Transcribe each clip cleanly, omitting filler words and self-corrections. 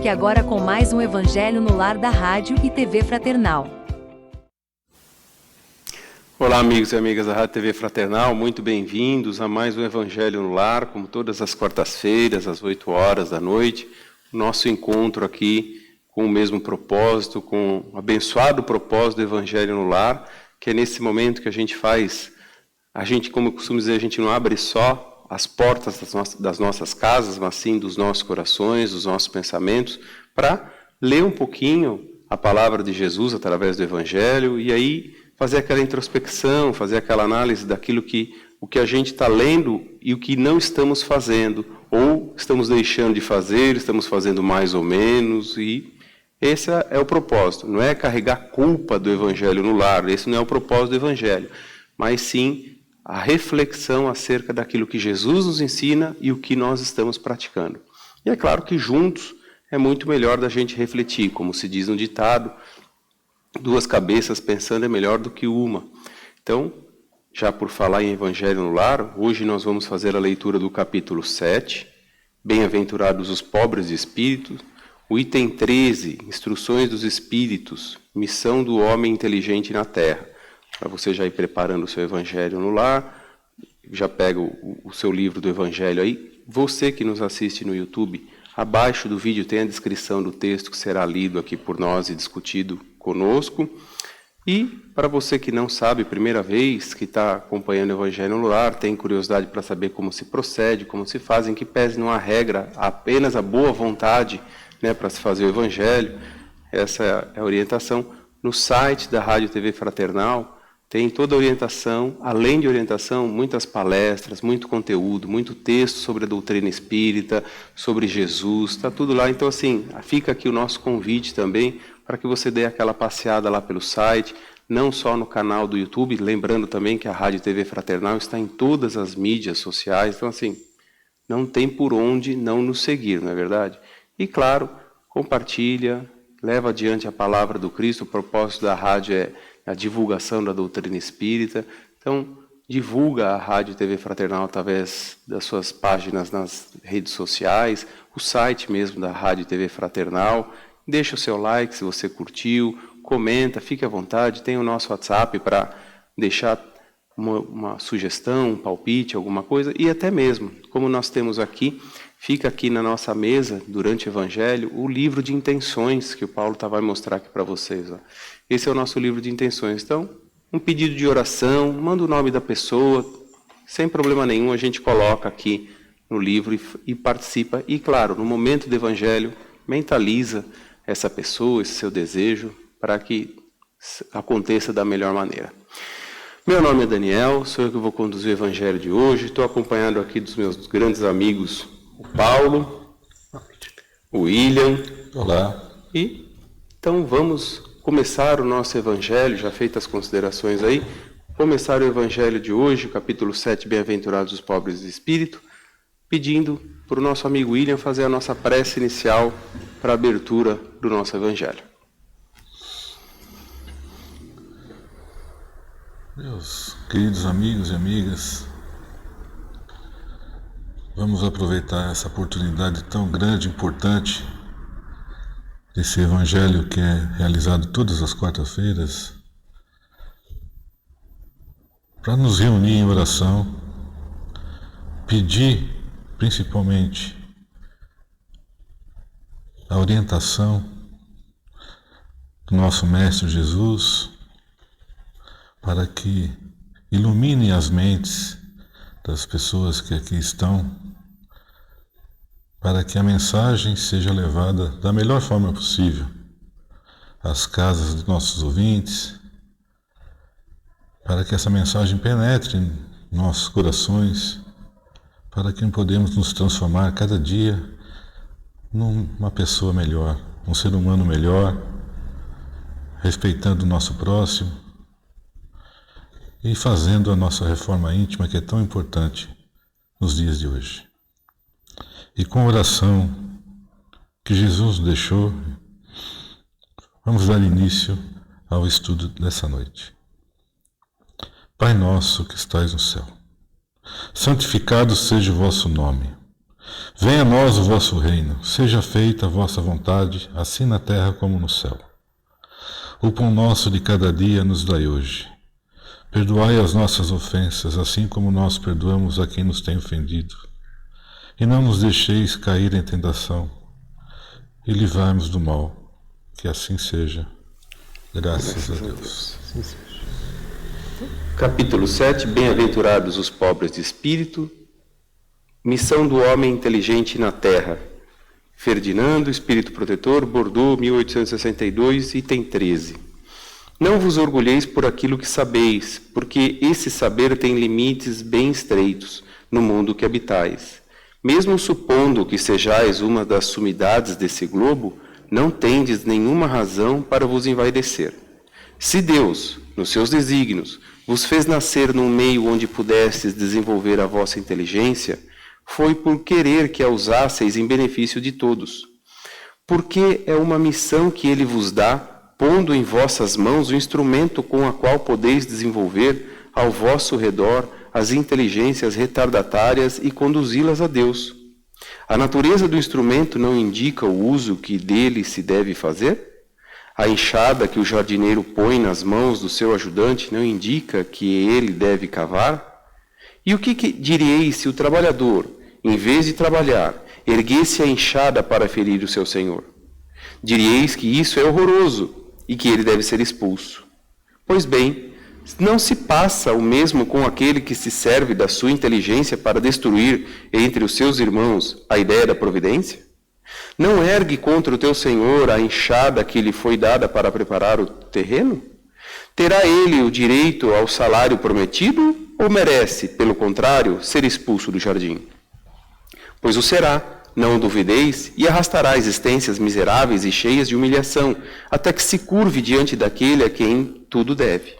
Fique agora com mais um Evangelho no Lar da Rádio e TV Fraternal. Olá, amigos e amigas da Rádio TV Fraternal, muito bem-vindos a mais um Evangelho no Lar, como todas as quartas-feiras, às 8 horas da noite. Nosso encontro aqui com o mesmo propósito, com o abençoado propósito do Evangelho no Lar, que é nesse momento que a gente faz, como eu costumo dizer, a gente não abre só as portas das nossas casas, mas sim dos nossos corações, dos nossos pensamentos, para ler um pouquinho a palavra de Jesus através do Evangelho e aí fazer aquela introspecção, fazer aquela análise daquilo o que a gente está lendo e o que não estamos fazendo, ou estamos deixando de fazer, estamos fazendo mais ou menos, e esse é o propósito. Não é carregar culpa do Evangelho no lar, esse não é o propósito do Evangelho, mas sim a reflexão acerca daquilo que Jesus nos ensina e o que nós estamos praticando. E é claro que juntos é muito melhor da gente refletir, como se diz no ditado, 2 cabeças pensando é melhor do que uma. Então, já por falar em Evangelho no Lar, hoje nós vamos fazer a leitura do capítulo 7, Bem-aventurados os pobres de espírito, o item 13, Instruções dos Espíritos, Missão do Homem Inteligente na Terra. Para você já ir preparando o seu Evangelho no Lar, já pega o seu livro do Evangelho aí. Você que nos assiste no YouTube, abaixo do vídeo tem a descrição do texto que será lido aqui por nós e discutido conosco. E para você que não sabe, primeira vez que está acompanhando o Evangelho no Lar, tem curiosidade para saber como se procede, como se faz, em que pese não há regra, apenas a boa vontade, né, para se fazer o Evangelho. Essa é a orientação. No site da Rádio TV Fraternal tem toda a orientação, além de orientação, muitas palestras, muito conteúdo, muito texto sobre a doutrina espírita, sobre Jesus, está tudo lá. Então, assim, fica aqui o nosso convite também para que você dê aquela passeada lá pelo site, não só no canal do YouTube, lembrando também que a Rádio TV Fraternal está em todas as mídias sociais, então, assim, não tem por onde não nos seguir, não é verdade? E, claro, compartilha, leva adiante a palavra do Cristo. O propósito da rádio é a divulgação da doutrina espírita. Então, divulga a Rádio TV Fraternal através das suas páginas nas redes sociais, o site mesmo da Rádio TV Fraternal. Deixa o seu like se você curtiu, comenta, fique à vontade. Tem o nosso WhatsApp para deixar uma sugestão, um palpite, alguma coisa. E até mesmo, como nós temos aqui, fica aqui na nossa mesa, durante o Evangelho, o livro de intenções, que o Paulo vai mostrar aqui para vocês. Ó. Esse é o nosso livro de intenções. Então, um pedido de oração, manda o nome da pessoa, sem problema nenhum, a gente coloca aqui no livro e participa. E, claro, no momento do Evangelho, mentaliza essa pessoa, esse seu desejo, para que aconteça da melhor maneira. Meu nome é Daniel, sou eu que vou conduzir o Evangelho de hoje. Estou acompanhado aqui dos meus grandes amigos, o Paulo, o William. Olá. E então vamos começar o nosso Evangelho, já feitas as considerações aí, começar o Evangelho de hoje, capítulo 7, Bem-aventurados os pobres de espírito, pedindo para o nosso amigo William fazer a nossa prece inicial para a abertura do nosso Evangelho. Meus queridos amigos e amigas, vamos aproveitar essa oportunidade tão grande e importante desse Evangelho que é realizado todas as quartas-feiras para nos reunir em oração, pedir principalmente a orientação do nosso Mestre Jesus para que ilumine as mentes das pessoas que aqui estão, para que a mensagem seja levada da melhor forma possível às casas dos nossos ouvintes, para que essa mensagem penetre em nossos corações, para que podemos nos transformar cada dia numa pessoa melhor, um ser humano melhor, respeitando o nosso próximo e fazendo a nossa reforma íntima, que é tão importante nos dias de hoje. E com a oração que Jesus nos deixou, vamos dar início ao estudo dessa noite. Pai nosso que estais no céu, santificado seja o vosso nome. Venha a nós o vosso reino, seja feita a vossa vontade, assim na terra como no céu. O pão nosso de cada dia nos dai hoje. Perdoai as nossas ofensas, assim como nós perdoamos a quem nos tem ofendido. E não nos deixeis cair em tentação, e livrai-nos do mal. Que assim seja. Graças a Deus. Capítulo 7. Bem-aventurados os pobres de espírito. Missão do homem inteligente na terra. Ferdinando, Espírito Protetor, Bordeaux, 1862, item 13. Não vos orgulheis por aquilo que sabeis, porque esse saber tem limites bem estreitos no mundo que habitais. Mesmo supondo que sejais uma das sumidades desse globo, não tendes nenhuma razão para vos envaidecer. Se Deus, nos seus desígnios, vos fez nascer num meio onde pudestes desenvolver a vossa inteligência, foi por querer que a usasseis em benefício de todos. Porque é uma missão que Ele vos dá, pondo em vossas mãos o instrumento com a qual podeis desenvolver ao vosso redor as inteligências retardatárias e conduzi-las a Deus. A natureza do instrumento não indica o uso que dele se deve fazer? A enxada que o jardineiro põe nas mãos do seu ajudante não indica que ele deve cavar? E o que diríeis se o trabalhador, em vez de trabalhar, erguesse a enxada para ferir o seu senhor? Diríeis que isso é horroroso e que ele deve ser expulso. Pois bem, não se passa o mesmo com aquele que se serve da sua inteligência para destruir entre os seus irmãos a ideia da providência? Não ergue contra o teu senhor a enxada que lhe foi dada para preparar o terreno? Terá ele o direito ao salário prometido ou merece, pelo contrário, ser expulso do jardim? Pois o será, não duvideis, e arrastará existências miseráveis e cheias de humilhação, até que se curve diante daquele a quem tudo deve.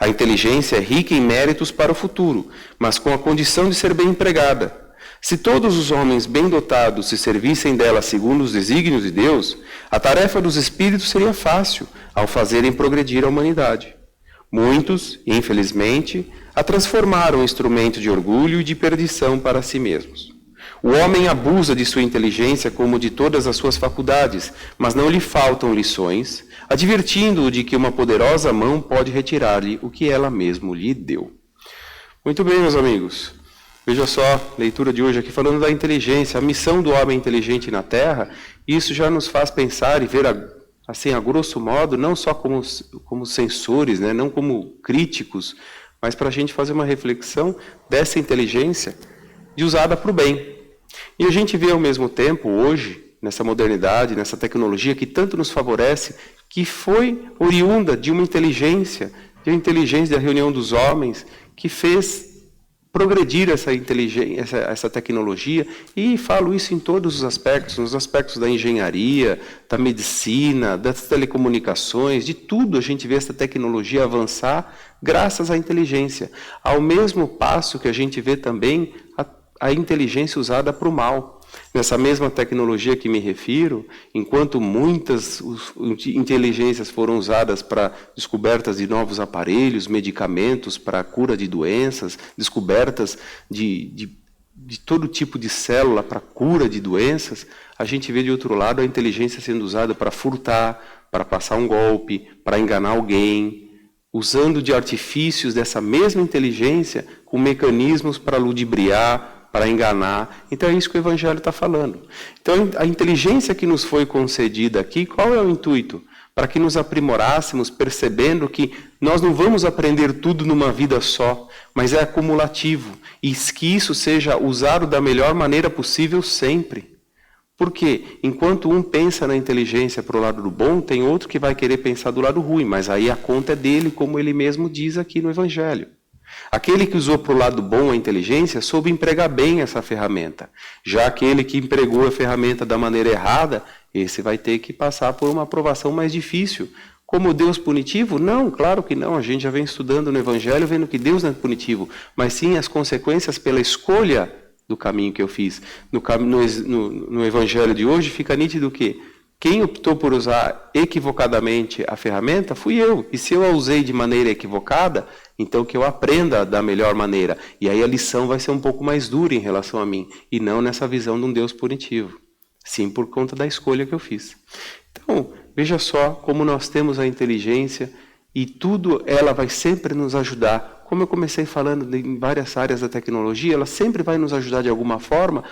A inteligência é rica em méritos para o futuro, mas com a condição de ser bem empregada. Se todos os homens bem dotados se servissem dela segundo os desígnios de Deus, a tarefa dos espíritos seria fácil, ao fazerem progredir a humanidade. Muitos, infelizmente, a transformaram em instrumento de orgulho e de perdição para si mesmos. O homem abusa de sua inteligência como de todas as suas faculdades, mas não lhe faltam lições, advertindo-o de que uma poderosa mão pode retirar-lhe o que ela mesmo lhe deu. Muito bem, meus amigos. Veja só, leitura de hoje aqui falando da inteligência, a missão do homem inteligente na Terra. Isso já nos faz pensar e ver, assim, a grosso modo, não só como censores, né, não como críticos, mas para a gente fazer uma reflexão dessa inteligência de usada para o bem. E a gente vê ao mesmo tempo, hoje, nessa modernidade, nessa tecnologia que tanto nos favorece, que foi oriunda de uma inteligência, da reunião dos homens, que fez progredir essa inteligência, essa tecnologia, e falo isso em todos os aspectos, nos aspectos da engenharia, da medicina, das telecomunicações, de tudo a gente vê essa tecnologia avançar graças à inteligência. Ao mesmo passo que a gente vê também a inteligência usada para o mal. Nessa mesma tecnologia que me refiro, enquanto muitas inteligências foram usadas para descobertas de novos aparelhos, medicamentos para a cura de doenças, descobertas de todo tipo de célula para a cura de doenças, a gente vê de outro lado a inteligência sendo usada para furtar, para passar um golpe, para enganar alguém, usando de artifícios dessa mesma inteligência com mecanismos para ludibriar, para enganar. Então é isso que o Evangelho está falando. Então a inteligência que nos foi concedida aqui, qual é o intuito? Para que nos aprimorássemos, percebendo que nós não vamos aprender tudo numa vida só, mas é acumulativo, e que isso seja usado da melhor maneira possível sempre. Porque enquanto um pensa na inteligência para o lado do bom, tem outro que vai querer pensar do lado ruim, mas aí a conta é dele, como ele mesmo diz aqui no Evangelho. Aquele que usou para o lado bom a inteligência soube empregar bem essa ferramenta. Já aquele que empregou a ferramenta da maneira errada, esse vai ter que passar por uma aprovação mais difícil. Como Deus punitivo? Não, claro que não. A gente já vem estudando no Evangelho, vendo que Deus não é punitivo, mas sim as consequências pela escolha do caminho que eu fiz. No Evangelho de hoje fica nítido que Quem optou por usar equivocadamente a ferramenta fui eu. E se eu a usei de maneira equivocada, então que eu aprenda da melhor maneira. E aí a lição vai ser um pouco mais dura em relação a mim, e não nessa visão de um Deus punitivo. Sim, por conta da escolha que eu fiz. Então, veja só como nós temos a inteligência e tudo ela vai sempre nos ajudar. Como eu comecei falando em várias áreas da tecnologia, ela sempre vai nos ajudar de alguma forma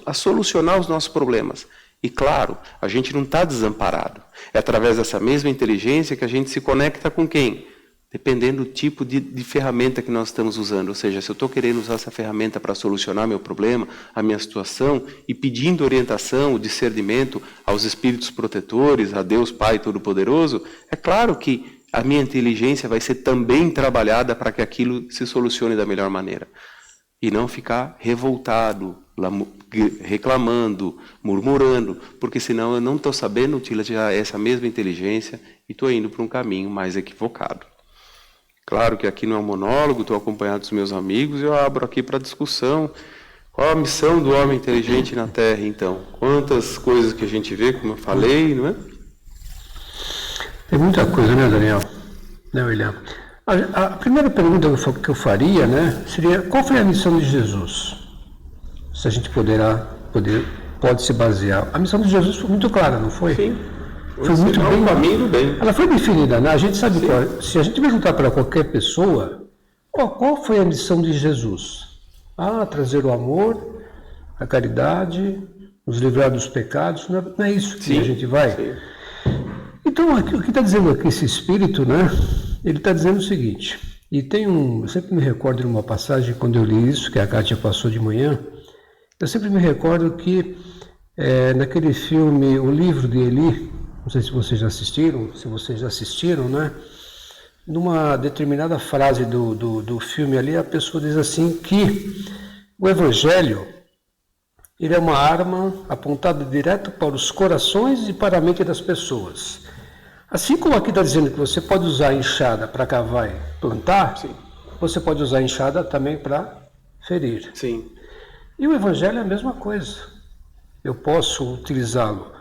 a solucionar os nossos problemas. E claro, a gente não está desamparado. É através dessa mesma inteligência que a gente se conecta com quem? Dependendo do tipo de ferramenta que nós estamos usando. Ou seja, se eu estou querendo usar essa ferramenta para solucionar meu problema, a minha situação, e pedindo orientação, discernimento aos espíritos protetores, a Deus Pai Todo-Poderoso, é claro que a minha inteligência vai ser também trabalhada para que aquilo se solucione da melhor maneira. E não ficar revoltado, reclamando, murmurando, porque senão eu não estou sabendo utilizar essa mesma inteligência e estou indo para um caminho mais equivocado. Claro que aqui não é um monólogo, estou acompanhado dos meus amigos, eu abro aqui para discussão. Qual a missão do homem inteligente na Terra, então? Quantas coisas que a gente vê, como eu falei, não é? Tem muita coisa, né, Daniel? Né, William? A primeira pergunta que eu faria, né, seria: qual foi a missão de Jesus? Se a gente pode se basear. A missão de Jesus foi muito clara, não foi? Sim. Foi muito bem. O caminho do bem. Ela foi definida, né? A gente sabe qual. Se a gente perguntar para qualquer pessoa, qual foi a missão de Jesus? Trazer o amor, a caridade, nos livrar dos pecados. Não é isso que a gente vai? Sim. Então, o que está dizendo aqui esse espírito, né? Ele está dizendo o seguinte, e eu sempre me recordo de uma passagem, quando eu li isso, que a Kátia passou de manhã, eu sempre me recordo que naquele filme, O Livro de Eli, não sei se vocês já assistiram, né? Numa determinada frase do filme ali, a pessoa diz assim que o Evangelho, ele é uma arma apontada direto para os corações e para a mente das pessoas. Assim como aqui está dizendo que você pode usar a enxada para cavar e plantar, sim, você pode usar a enxada também para ferir. Sim. E o Evangelho é a mesma coisa. Eu posso utilizá-lo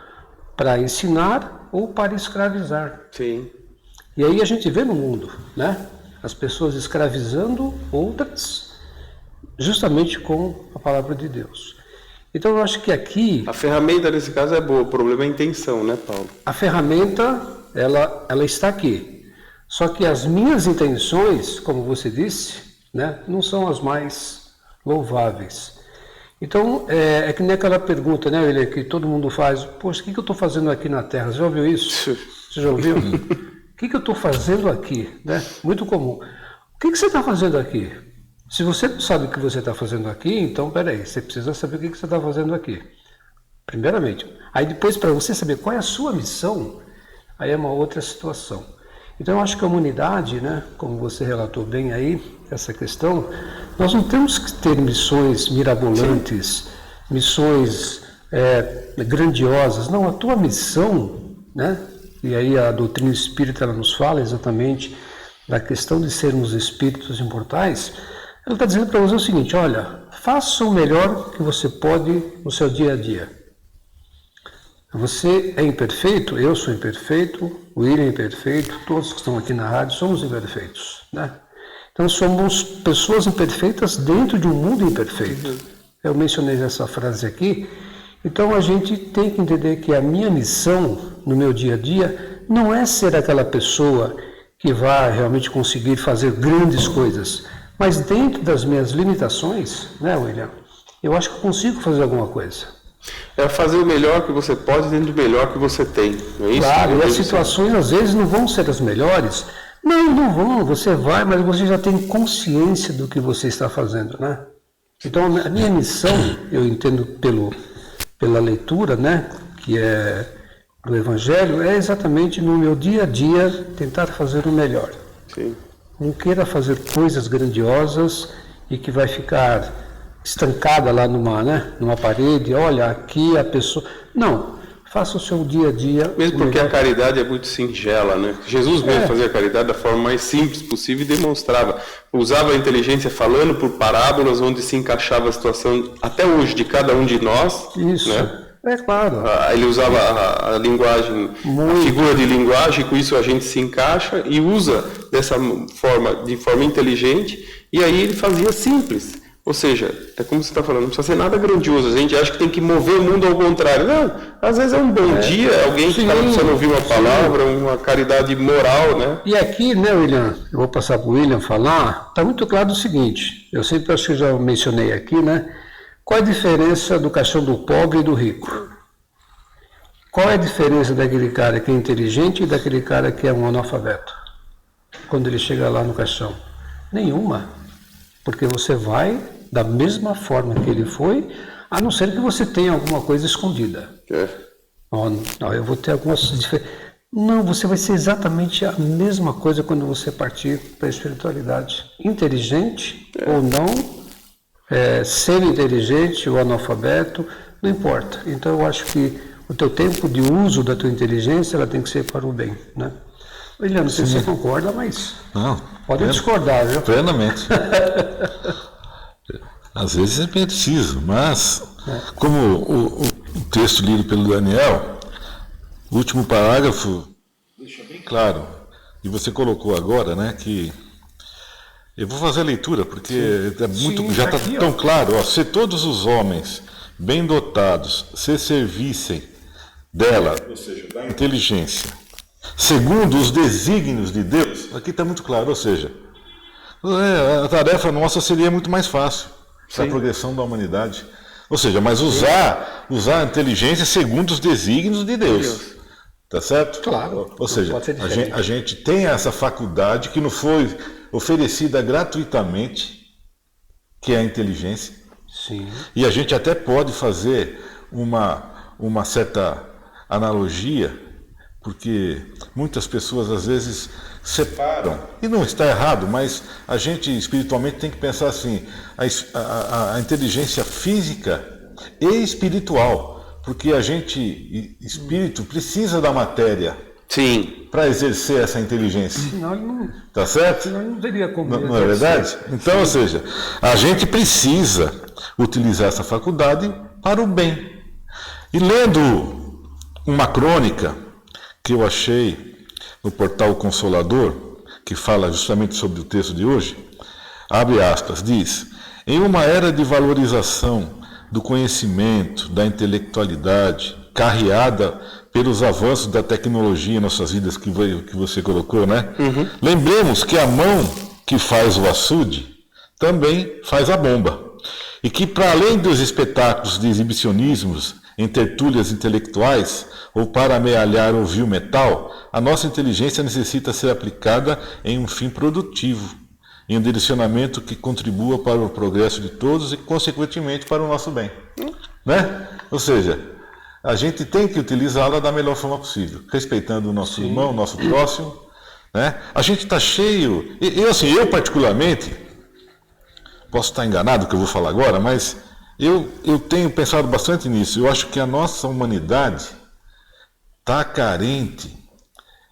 para ensinar ou para escravizar. Sim. E aí a gente vê no mundo, né? As pessoas escravizando outras justamente com a palavra de Deus. Então eu acho que aqui... A ferramenta nesse caso é boa, o problema é a intenção, né, Paulo? A ferramenta, ela está aqui. Só que as minhas intenções, como você disse, né, não são as mais louváveis. Então, é que nem aquela pergunta, né, William, que todo mundo faz: poxa, o que eu estou fazendo aqui na Terra? Você já ouviu isso? Você já ouviu? O que eu estou fazendo aqui? Né? Muito comum. O que você está fazendo aqui? Se você não sabe o que você está fazendo aqui, então, peraí, você precisa saber o que você está fazendo aqui. Primeiramente. Aí depois, para você saber qual é a sua missão, aí é uma outra situação. Então, eu acho que a humanidade, né, como você relatou bem aí, essa questão, nós não temos que ter missões mirabolantes, sim, missões grandiosas. Não, a tua missão, né, e aí a doutrina espírita ela nos fala exatamente da questão de sermos espíritos imortais. Ela está dizendo para você o seguinte: olha, faça o melhor que você pode no seu dia a dia. Você é imperfeito, eu sou imperfeito, o William é imperfeito, todos que estão aqui na rádio somos imperfeitos, né? Então somos pessoas imperfeitas dentro de um mundo imperfeito. Eu mencionei essa frase aqui. Então a gente tem que entender que a minha missão no meu dia a dia não é ser aquela pessoa que vai realmente conseguir fazer grandes coisas, mas dentro das minhas limitações, né, William, eu acho que eu consigo fazer alguma coisa. É fazer o melhor que você pode dentro do melhor que você tem, não é isso? Claro, e as situações às vezes não vão ser as melhores. Não vão, você vai, mas você já tem consciência do que você está fazendo, né? Então a minha missão, eu entendo pela leitura, né, que é do Evangelho, é exatamente no meu dia a dia tentar fazer o melhor. Sim. Não queira fazer coisas grandiosas e que vai ficar estancada lá numa parede. Olha, aqui a pessoa... Não, faça o seu dia a dia. Mesmo porque a caridade é muito singela, né? Jesus mesmo fazia a caridade da forma mais simples possível e demonstrava. Usava a inteligência falando por parábolas onde se encaixava a situação, até hoje, de cada um de nós. Isso. Né? É claro. Ele usava a linguagem, a figura de linguagem, com isso a gente se encaixa e usa de forma inteligente, e aí ele fazia simples. Ou seja, é como você está falando, não precisa ser nada grandioso. A gente acha que tem que mover o mundo ao contrário. Não, às vezes é um bom dia, alguém que está precisando ouvir uma palavra, uma caridade moral, né? E aqui, né, William, eu vou passar para o William falar, está muito claro o seguinte, eu sempre acho que já mencionei aqui, né? Qual é a diferença do caixão do pobre e do rico? Qual é a diferença daquele cara que é inteligente e daquele cara que é um analfabeto? Quando ele chega lá no caixão? Nenhuma. Porque você vai da mesma forma que ele foi, a não ser que você tenha alguma coisa escondida. Não, eu vou ter algumas diferenças. Não, você vai ser exatamente a mesma coisa quando você partir para a espiritualidade. Inteligente ou não, ser inteligente ou analfabeto, não importa. Então eu acho que o teu tempo de uso da tua inteligência, ela tem que ser para o bem, né? William, não sei se você concorda, mas não, pode discordar, viu? Plenamente. Às vezes é preciso, mas como o texto lido pelo Daniel, o último parágrafo deixa bem claro, e você colocou agora, né, que eu vou fazer a leitura, porque é muito, já está tão claro, ó, se todos os homens bem dotados se servissem dela, ou seja, da inteligência, segundo os desígnios de Deus, aqui está muito claro, ou seja, a tarefa nossa seria muito mais fácil para a progressão da humanidade. Ou seja, mas usar a inteligência segundo os desígnios de Deus. Tá certo? Claro. Ou seja, a gente tem essa faculdade que não foi oferecida gratuitamente, que é a inteligência. Sim. E a gente até pode fazer uma certa analogia, porque muitas pessoas às vezes separam, e não está errado, mas a gente espiritualmente tem que pensar assim, a inteligência física e espiritual, porque a gente, espírito, precisa da matéria para exercer essa inteligência. Senão ele não, tá certo? senão ele não teria como. Não é verdade? Então, ou seja, a gente precisa utilizar essa faculdade para o bem. E lendo uma crônica que eu achei no portal Consolador, que fala justamente sobre o texto de hoje, abre aspas, diz: em uma era de valorização do conhecimento, da intelectualidade, carreada pelos avanços da tecnologia em nossas vidas, que você colocou, né? Lembremos que a mão que faz o açude também faz a bomba. E que, para além dos espetáculos de exibicionismos em tertúlias intelectuais, ou para amealhar o vil metal, a nossa inteligência necessita ser aplicada em um fim produtivo, em um direcionamento que contribua para o progresso de todos e, consequentemente, para o nosso bem. Né? Ou seja, a gente tem que utilizá-la da melhor forma possível, respeitando o nosso irmão, o nosso próximo. Né? A gente está cheio... Eu particularmente, posso estar enganado do que eu vou falar agora, mas eu tenho pensado bastante nisso. Eu acho que a nossa humanidade está carente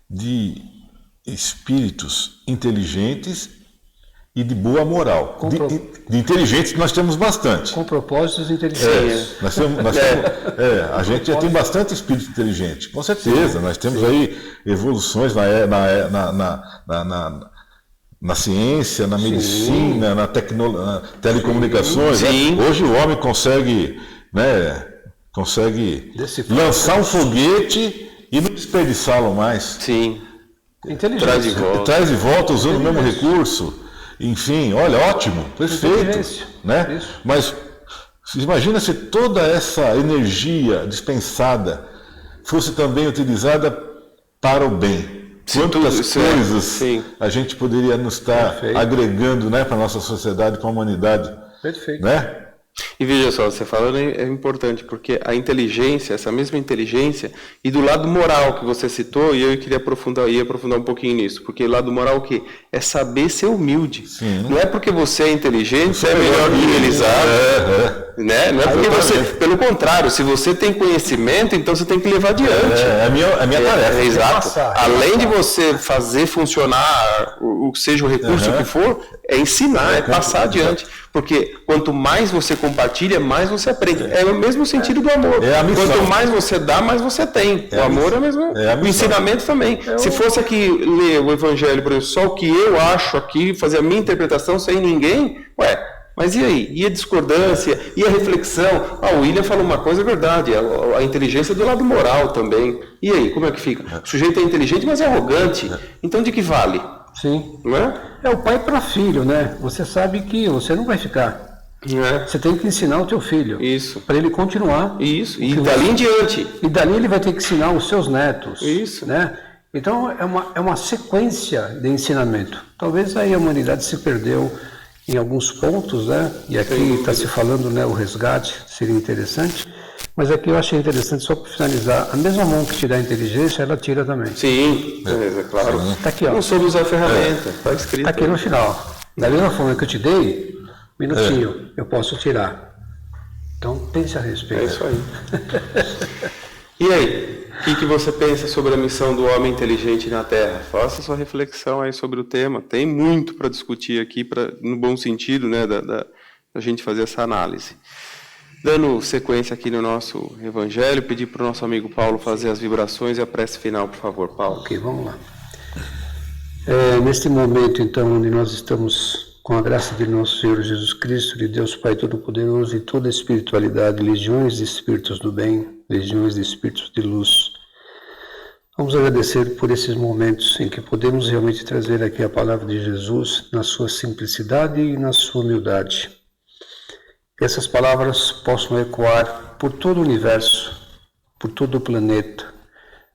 de espíritos inteligentes e de boa moral. De inteligentes nós temos bastante. Com propósitos inteligentes. A gente já tem bastante espírito inteligente, com certeza. Nós temos aí evoluções na ciência, na medicina, na telecomunicações. Né? Hoje o homem consegue lançar um foguete e não desperdiçá-lo mais. Sim. Traz de volta usando o mesmo recurso. Enfim, olha, ótimo, perfeito. Né? Mas imagina se toda essa energia dispensada fosse também utilizada para o bem. Quantas coisas a gente poderia nos estar agregando, né, para a nossa sociedade, para a humanidade. Perfeito. Né? E veja só, você falando é importante, porque a inteligência, essa mesma inteligência, e do lado moral que você citou, e eu queria aprofundar um pouquinho nisso, porque o lado moral o quê? É saber ser humilde. Sim. Não é porque você é inteligente, você é melhor que eles. Né? Não é porque você... Pelo contrário, se você tem conhecimento, então você tem que levar adiante. É a minha tarefa. Exato. Além de você fazer funcionar, seja o recurso que for, é ensinar, é passar adiante. Porque quanto mais você compartilha, mais você aprende. É o mesmo sentido do amor. É a missão. Quanto mais você dá, mais você tem. O amor é o mesmo. O ensinamento também. Se fosse aqui ler o Evangelho, por exemplo, só o que eu acho aqui, fazer a minha interpretação sem ninguém, mas e aí? E a discordância? E a reflexão? O William falou uma coisa, é verdade, a inteligência do lado moral também. E aí, como é que fica? O sujeito é inteligente, mas é arrogante. Então, de que vale? Sim. Não é? É o pai para filho, né? Você sabe que você não vai ficar. Você tem que ensinar o teu filho. Isso. Para ele continuar. Isso. E dali em diante. E dali ele vai ter que ensinar os seus netos. Isso. Né? Então, é uma sequência de ensinamento. Talvez aí a humanidade se perdeu em alguns pontos, né? E aqui está se falando, né, o resgate, seria interessante. Mas aqui eu achei interessante, só para finalizar, a mesma mão que te dá a inteligência, ela tira também. Sim, é claro. Está aqui, ó. Não soube usar a ferramenta, está escrito. Está aqui no final. Da mesma forma que eu te dei, minutinho, eu posso tirar. Então pense a respeito. É isso aí. E aí, o que você pensa sobre a missão do homem inteligente na Terra? Faça sua reflexão aí sobre o tema. Tem muito para discutir aqui, no bom sentido, né, da gente fazer essa análise. Dando sequência aqui no nosso Evangelho, pedir para o nosso amigo Paulo fazer as vibrações e a prece final, por favor, Paulo. Ok, vamos lá. Neste momento, então, onde nós estamos com a graça de nosso Senhor Jesus Cristo, de Deus Pai Todo-Poderoso e toda a espiritualidade, legiões de espíritos do bem, legiões de espíritos de luz, vamos agradecer por esses momentos em que podemos realmente trazer aqui a palavra de Jesus na sua simplicidade e na sua humildade. Que essas palavras possam ecoar por todo o universo, por todo o planeta,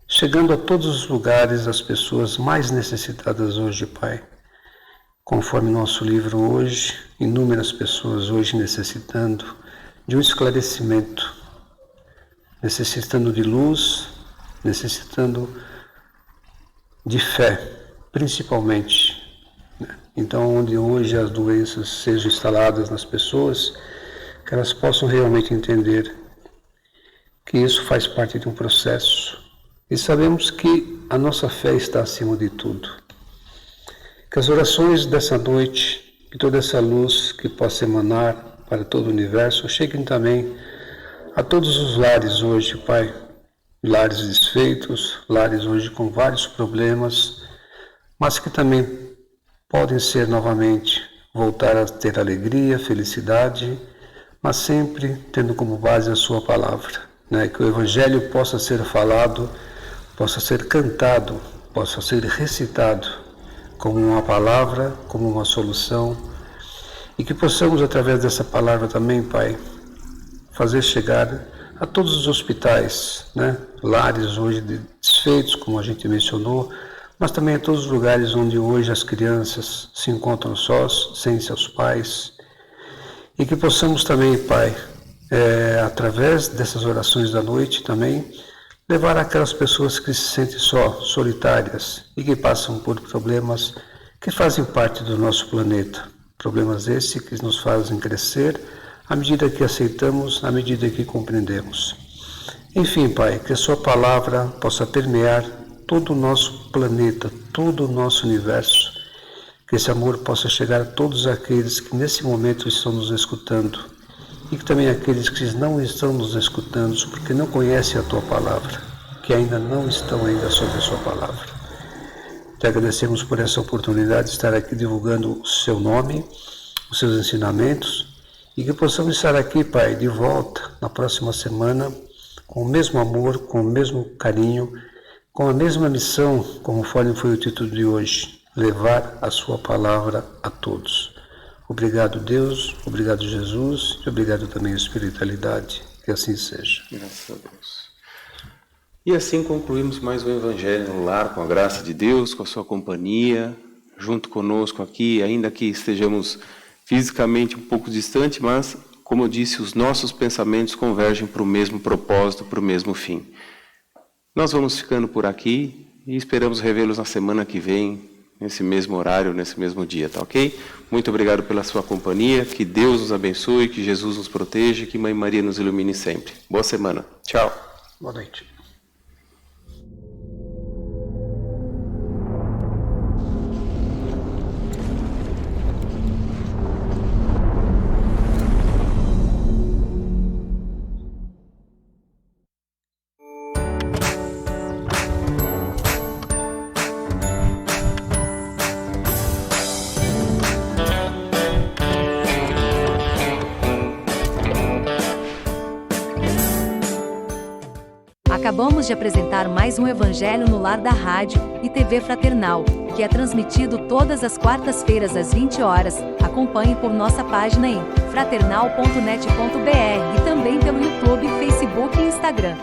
chegando a todos os lugares, as pessoas mais necessitadas hoje, Pai. Conforme nosso livro hoje, inúmeras pessoas hoje necessitando de um esclarecimento, necessitando de luz, necessitando de fé, principalmente. Então, onde hoje as doenças sejam instaladas nas pessoas, que elas possam realmente entender que isso faz parte de um processo. E sabemos que a nossa fé está acima de tudo. Que as orações dessa noite e toda essa luz que possa emanar para todo o universo cheguem também a todos os lares hoje, Pai. Lares desfeitos, lares hoje com vários problemas, mas que também podem ser novamente, voltar a ter alegria, felicidade, mas sempre tendo como base a sua palavra, né? Que o Evangelho possa ser falado, possa ser cantado, possa ser recitado como uma palavra, como uma solução, e que possamos, através dessa palavra também, Pai, fazer chegar a todos os hospitais, né? Lares hoje desfeitos, como a gente mencionou, mas também a todos os lugares onde hoje as crianças se encontram sós, sem seus pais, e que possamos também, Pai, através dessas orações da noite também, levar aquelas pessoas que se sentem só, solitárias e que passam por problemas que fazem parte do nosso planeta. Problemas esses que nos fazem crescer à medida que aceitamos, à medida que compreendemos. Enfim, Pai, que a sua palavra possa permear todo o nosso planeta, todo o nosso universo, que esse amor possa chegar a todos aqueles que nesse momento estão nos escutando e que também aqueles que não estão nos escutando porque não conhecem a Tua palavra, que ainda não estão ainda sobre a Sua palavra. Te agradecemos por essa oportunidade de estar aqui divulgando o Seu nome, os Seus ensinamentos e que possamos estar aqui, Pai, de volta na próxima semana com o mesmo amor, com o mesmo carinho, com a mesma missão, conforme foi o título de hoje, levar a Sua palavra a todos. Obrigado, Deus, obrigado, Jesus, e obrigado também à espiritualidade, que assim seja. Graças a Deus. E assim concluímos mais um Evangelho no Lar, com a graça de Deus, com a sua companhia, junto conosco aqui, ainda que estejamos fisicamente um pouco distante, mas, como eu disse, os nossos pensamentos convergem para o mesmo propósito, para o mesmo fim. Nós vamos ficando por aqui e esperamos revê-los na semana que vem, nesse mesmo horário, nesse mesmo dia, tá ok? Muito obrigado pela sua companhia, que Deus nos abençoe, que Jesus nos proteja, que Mãe Maria nos ilumine sempre. Boa semana. Tchau. Boa noite. Acabamos de apresentar mais um Evangelho no Lar da Rádio e TV Fraternal, que é transmitido todas as quartas-feiras às 20 horas. Acompanhe por nossa página em fraternal.net.br e também pelo YouTube, Facebook e Instagram.